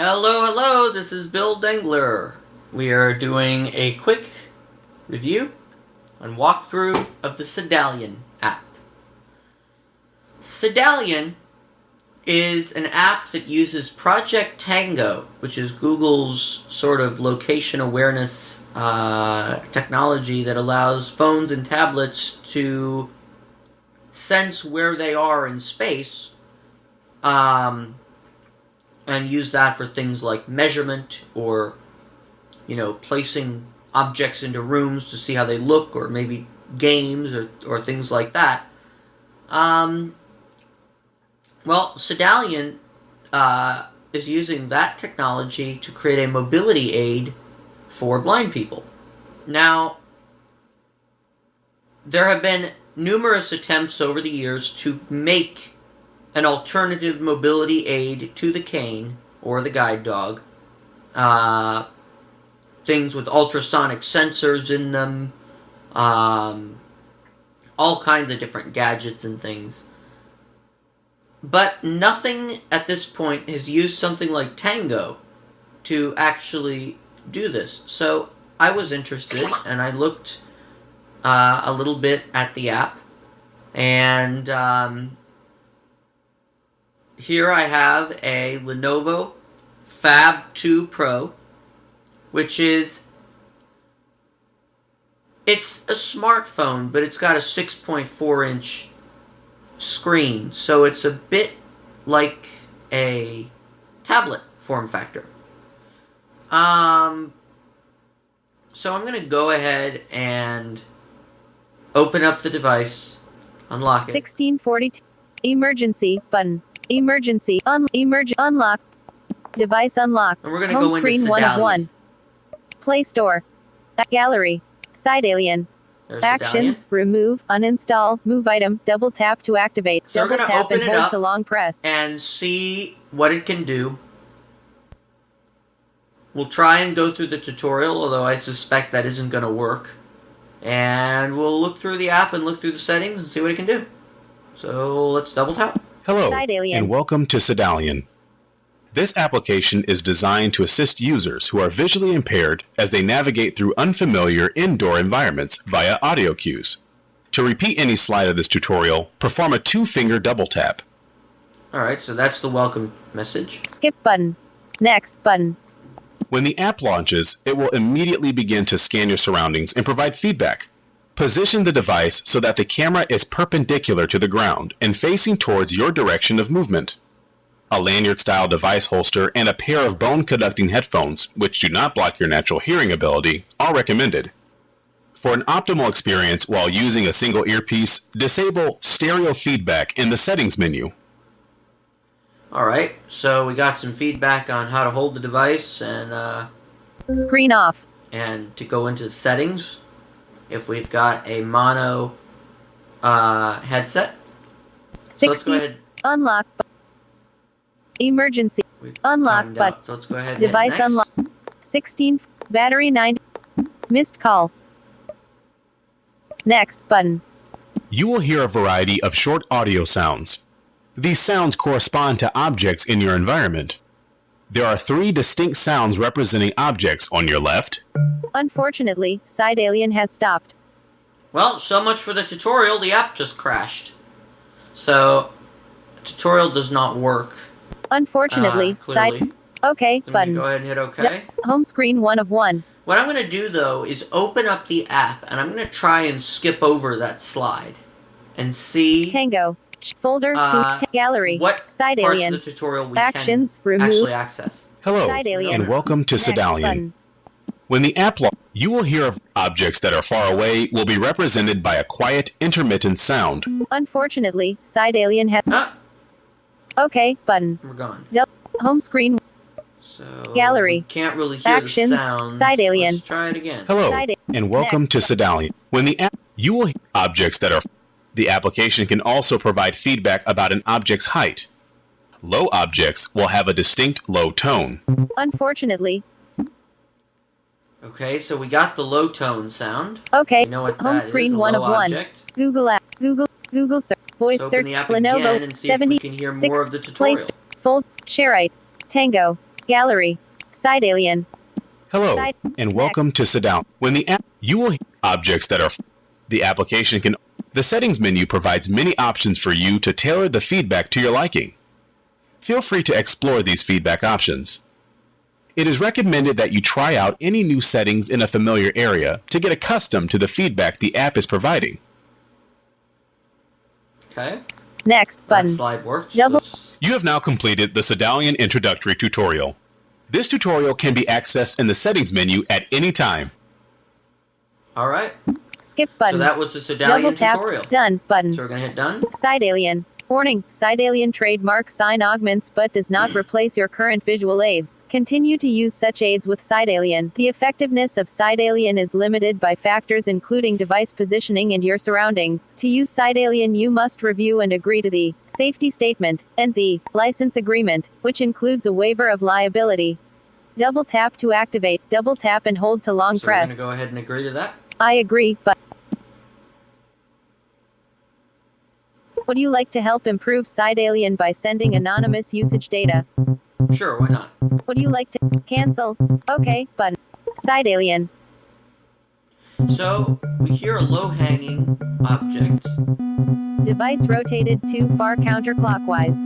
Hello, this is Bill Dengler. We are doing a quick review and walkthrough of the Cydalion app. Cydalion is an app that uses Project Tango, which is Google's sort of location awareness technology that allows phones and tablets to sense where they are in space, and use that for things like measurement or, placing objects into rooms to see how they look, or maybe games or things like that. Cydalion is using that technology to create a mobility aid for blind people. Now, there have been numerous attempts over the years to make an alternative mobility aid to the cane or the guide dog. Things with ultrasonic sensors in them, all kinds of different gadgets and things. But nothing at this point has used something like Tango to actually do this. So I was interested, and I looked a little bit at the app, and here I have a Lenovo Fab 2 Pro, which is, it's a smartphone, but it's got a 6.4-inch screen, so it's a bit like a tablet form factor. So I'm going to go ahead and open up the device, unlock it. 1642. Emergency button. Emergency. Unlock. Device unlocked. And we're going to Home go screen into 1 of Cydalion. 1. Play Store. Gallery. Cydalion. There's Actions. Cydalion. Remove. Uninstall. Move item. Double tap to activate. So we're Double gonna tap open and it hold up to long press. and see what it can do. We'll try and go through the tutorial, although I suspect that isn't going to work. And we'll look through the app and look through the settings and see what it can do. So let's double tap. Hello, Cydalion. and welcome to Cydalion. This application is designed to assist users who are visually impaired as they navigate through unfamiliar indoor environments via audio cues. To repeat any slide of this tutorial, perform a 2-finger double tap. Alright, so that's the welcome message. Skip button. Next button. When the app launches, it will immediately begin to scan your surroundings and provide feedback. Position the device so that the camera is perpendicular to the ground and facing towards your direction of movement. A lanyard-style device holster and a pair of bone-conducting headphones, which do not block your natural hearing ability, are recommended. For an optimal experience while using a single earpiece, disable stereo feedback in the settings menu. Alright, so we got some feedback on how to hold the device and Screen off. to go into settings. If we've got a mono headset. So let's go 60. ahead. Unlock. Emergency. We've Unlock timed button. out, so let's go ahead and hit Device next. unlock. 16. Battery 9. Missed call. Next button. You will hear a variety of short audio sounds. These sounds correspond to objects in your environment. There are 3 distinct sounds representing objects on your left. Unfortunately, Cydalion has stopped. Well, so much for the tutorial. The app just crashed. So, the tutorial does not work. Unfortunately, clearly. OK So I'm button. going to go ahead and hit OK. Home screen 1 of 1. What I'm going to do, though, is open up the app, and I'm going to try and skip over that slide and see Tango. Folder. Gallery. what parts of the Cydalion. tutorial we Actions. can Remove. actually access. Hello, Cydalion. and welcome to Next Cydalion. button. When the app launches, you will hear of objects that are far away will be represented by a quiet, intermittent sound. Unfortunately, Cydalion has. Ah, OK button. we're gone. Home screen. So, Gallery. we can't really hear Actions. the sounds. Cydalion. Let's try it again. Hello, Cydalion. and welcome Next. to Cydalion. When the app, you will hear objects that are. The application can also provide feedback about an object's height. Low objects will have a distinct low tone. Unfortunately. Okay, so we got the low tone sound. OK. We know what Home that screen is, a 1 of low 1. object. Google app. Google search. Voice Let's search. open the app again Lenovo and see if we 70. can hear 6. more of the Play tutorial. Store. Fold. Shareite. Tango. Gallery. Cydalion. Hello, Side- and welcome to Cydalion. When the app, you will hear objects that are the application can. The settings menu provides many options for you to tailor the feedback to your liking. Feel free to explore these feedback options. It is recommended that you try out any new settings in a familiar area to get accustomed to the feedback the app is providing. Okay. Next That button. slide worked. Double- Let's- You have now completed the Cydalion introductory tutorial. This tutorial can be accessed in the settings menu at any time. All right. Skip So button. that was the Double Cydalion tap. tutorial. Done button. So we're going to hit done. Cydalion. Warning. Cydalion trademark sign augments but does not replace your current visual aids. Continue to use such aids with Cydalion. The effectiveness of Cydalion is limited by factors including device positioning and your surroundings. To use Cydalion, you must review and agree to the safety statement and the license agreement, which includes a waiver of liability. Double tap to activate. Double tap and hold to long So we're going press. to go ahead and agree to that. I agree, but would you like to help improve Cydalion by sending anonymous usage data? Sure, why not? Would you like to cancel? Okay, button. Cydalion. So we hear a low-hanging object. Device rotated too far counterclockwise.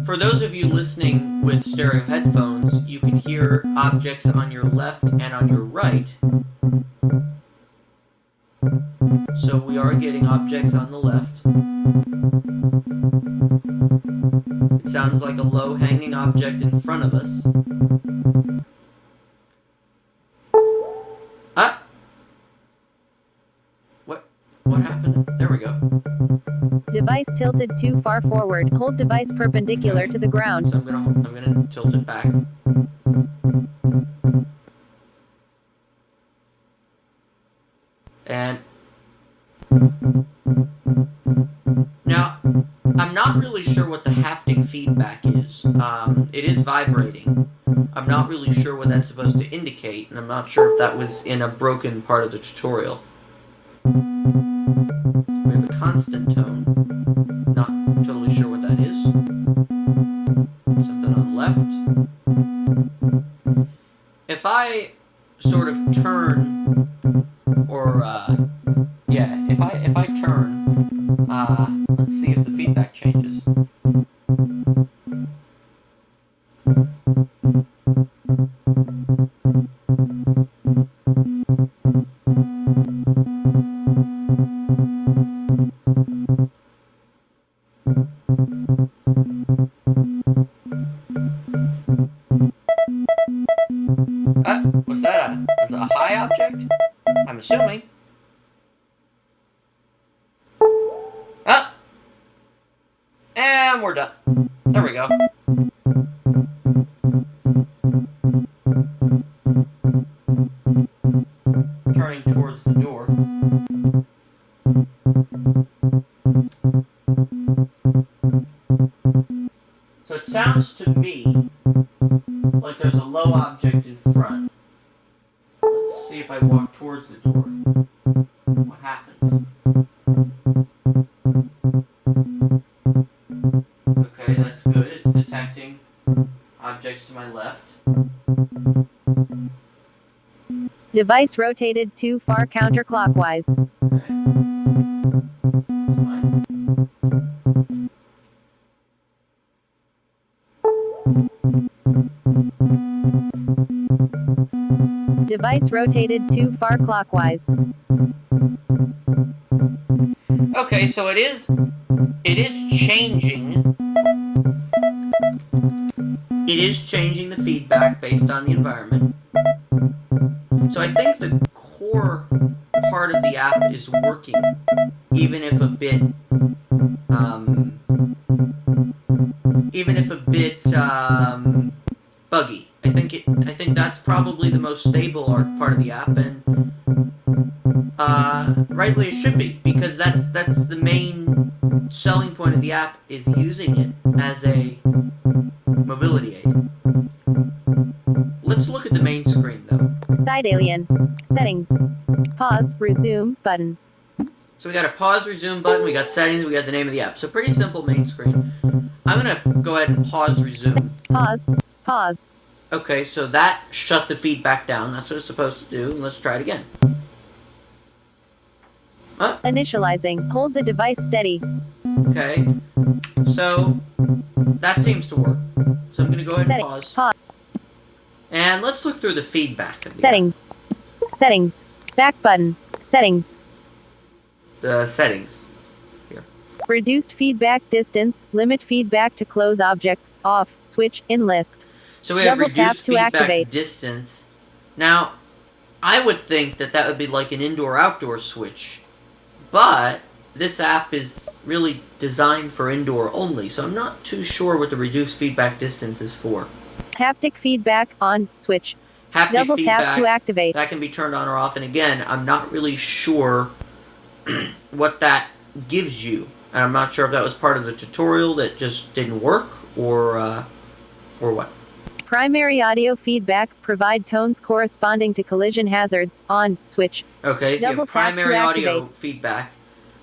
For those of you listening with stereo headphones, you can hear objects on your left and on your right. So we are getting objects on the left. It sounds like a low-hanging object in front of us. Ah! What happened? There we go. Device tilted too far forward. Hold device perpendicular to the ground. So I'm gonna tilt it back. And now I'm not really sure what the haptic feedback is. It is vibrating. I'm not really sure what that's supposed to indicate, and I'm not sure if that was in a broken part of the tutorial. We have a constant tone. Not totally sure what that is. Something on the left. If I sort of turn, or if I turn, let's see if the feedback changes. Was that a high object? I'm assuming. And we're done. There we go. Turning towards the door. So it sounds to me like there's a low object in front. Let's see if I walk towards the door. What happens? Okay, that's good. It's detecting objects to my left. Device rotated too far counterclockwise. Okay. That's fine. Device rotated too far clockwise. Okay, so it is changing. It is changing the feedback based on the environment. So I think the core part of the app is working, even if a bit, buggy. I think that's probably the most stable part of the app, and rightly it should be, because that's the main selling point of the app, is using it as a mobility aid. Let's Cydalion. Settings. Pause, resume, button. So we got a pause, resume button, we got settings, we got the name of the app. So pretty simple main screen. I'm going to go ahead and pause, resume. Pause. Okay, so that shut the feedback down. That's what it's supposed to do. Let's try it again. Initializing. Hold the device steady. Okay, so that seems to work. So I'm going to go ahead and pause. And let's look through the feedback of the Settings. Settings. Back button. Settings. The settings. Here. Reduced feedback distance. Limit feedback to close objects. Off. Switch. In list. So we have Double tap reduced to feedback activate. distance. Now, I would think that that would be like an indoor-outdoor switch. But this app is really designed for indoor only, so I'm not too sure what the reduced feedback distance is for. Haptic feedback on. Switch. Haptic Double feedback, tap to activate. that can be turned on or off, and again, I'm not really sure what that gives you. And I'm not sure if that was part of the tutorial that just didn't work, or what. Primary audio feedback. Provide tones corresponding to collision hazards. On. Switch. Okay, so you Double have tap to primary audio activate. feedback,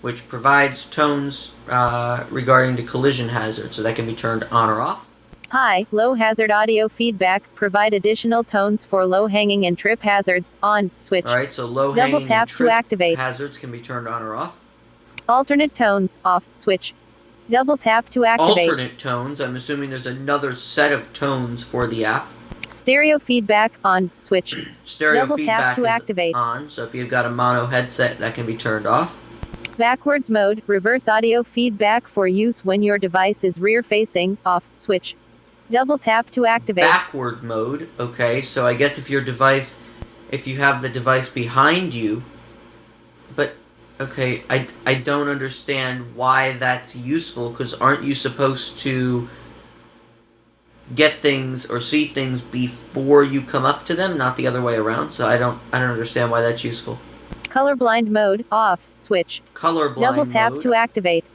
which provides tones regarding the collision hazard, so that can be turned on or off. High, low hazard audio feedback. Provide additional tones for low hanging and trip hazards. On. Switch. Alright, so low Double hanging tap and to trip activate. hazards can be turned on or off. Alternate tones. Off. Switch. Double tap to activate. Alternate tones, I'm assuming there's another set of tones for the app. Stereo feedback. On. Switch. Stereo Double feedback tap to is activate. on, so if you've got a mono headset, that can be turned off. Backwards mode. Reverse audio feedback for use when your device is rear facing. Off. Switch. Double tap to activate. Backward mode, okay, so I guess if you have the device behind you, but, okay, I don't understand why that's useful, because aren't you supposed to get things or see things before you come up to them, not the other way around? So I don't understand why that's useful. Colorblind mode. Off. Switch. Colorblind Double tap mode, to activate.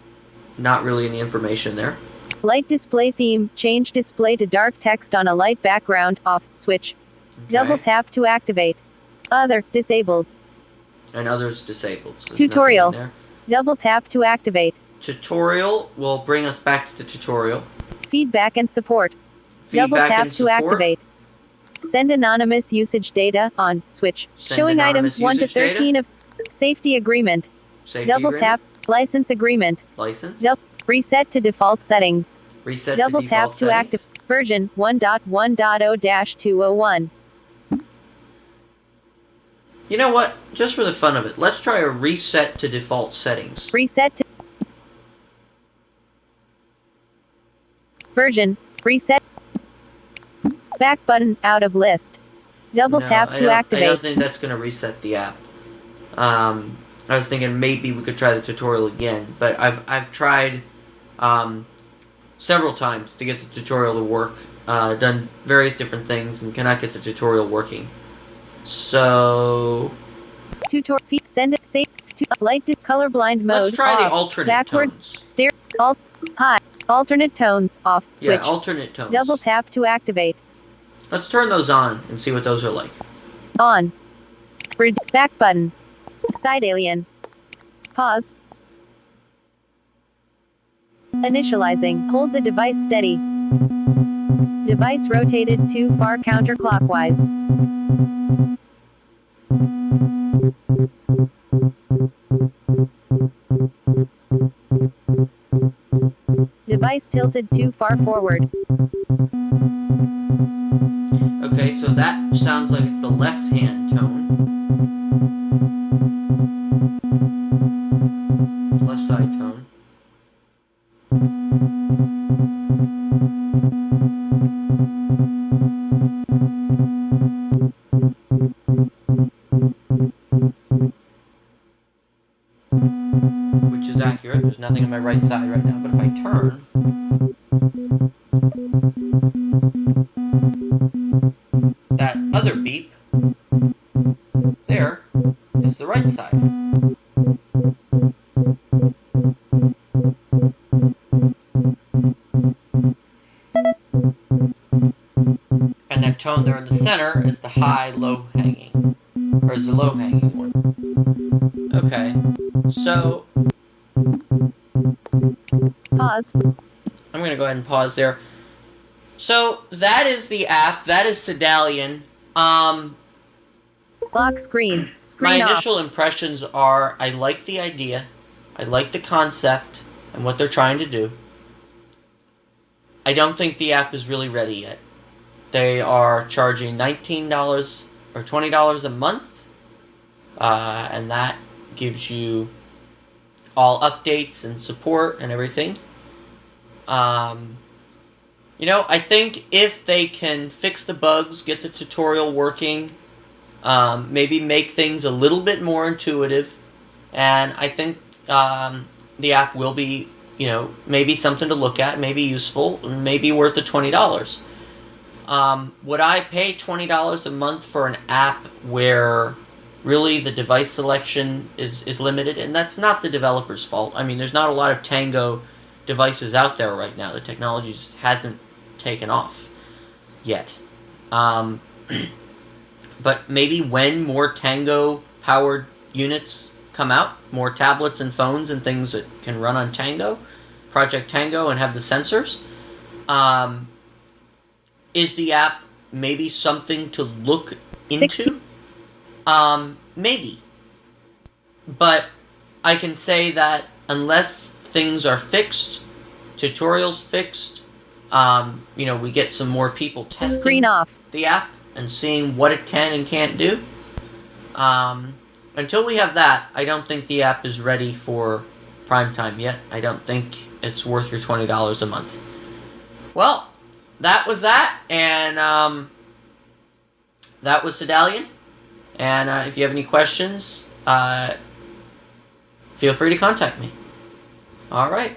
not really any information there. Light display theme. Change display to dark text on a light background. Off. Switch. Okay. Double tap to activate. Other. Disabled. And others disabled. So there's Tutorial. nothing in Double tap to activate. there. Tutorial will bring us back to the tutorial. Feedback and support. Double Feedback tap and to support. activate. Send anonymous usage data. On. Switch. Send Showing anonymous items 1 to usage data. 13 of safety agreement. Safety Double agreement. tap. License agreement. License. Reset to default settings. Reset Double to tap default to active. settings. Version 1.1.0-201. You know what? Just for the fun of it, let's try a reset to default settings. Reset to version. Reset. Back button out of list. Double No, tap I to don't activate. think that's going to reset the app. I was thinking maybe we could try the tutorial again, but I've tried several times to get the tutorial to work. Done various different things and cannot get the tutorial working. So Tutorial. Send it. Save. To light to colorblind mode. let's try the off. alternate Backwards. tones. Stereo. High. Alternate tones. Off. Switch. Yeah, alternate tones. Double tap to activate. Let's turn those on and see what those are like. On. Back button. Cydalion. Pause. Initializing. Hold the device steady. Device rotated too far counterclockwise. Device tilted too far forward. Okay, so that sounds like it's the left-hand tone. Left side tone. Which is accurate. There's nothing on my right side right now, but if I turn, that other beep there is the right side. And and that tone there in the center is the high, low hanging, or is the low hanging one. Okay, so Pause. I'm going to go ahead and pause there. So that is the app. That is Cydalion. Lock screen. My Screen off. initial impressions are I like the idea. I like the concept and what they're trying to do. I don't think the app is really ready yet. They are charging $19 or $20 a month. And that gives you all updates and support and everything. I think if they can fix the bugs, get the tutorial working, maybe make things a little bit more intuitive, and I think the app will be, maybe something to look at, maybe useful, and maybe worth the $20. Would I pay $20 a month for an app where really the device selection is limited? And that's not the developer's fault. I mean, there's not a lot of Tango devices out there right now. The technology just hasn't taken off yet. But maybe when more Tango-powered units come out, more tablets and phones and things that can run on Tango, Project Tango, and have the sensors, is the app maybe something to look into? 60. Maybe. But I can say that unless things are fixed, tutorials fixed, we get some more people testing Screen off. the app and seeing what it can and can't do. Until we have that, I don't think the app is ready for prime time yet. I don't think it's worth your $20 a month. Well, that was that, and that was Cydalion. And if you have any questions, feel free to contact me. All right.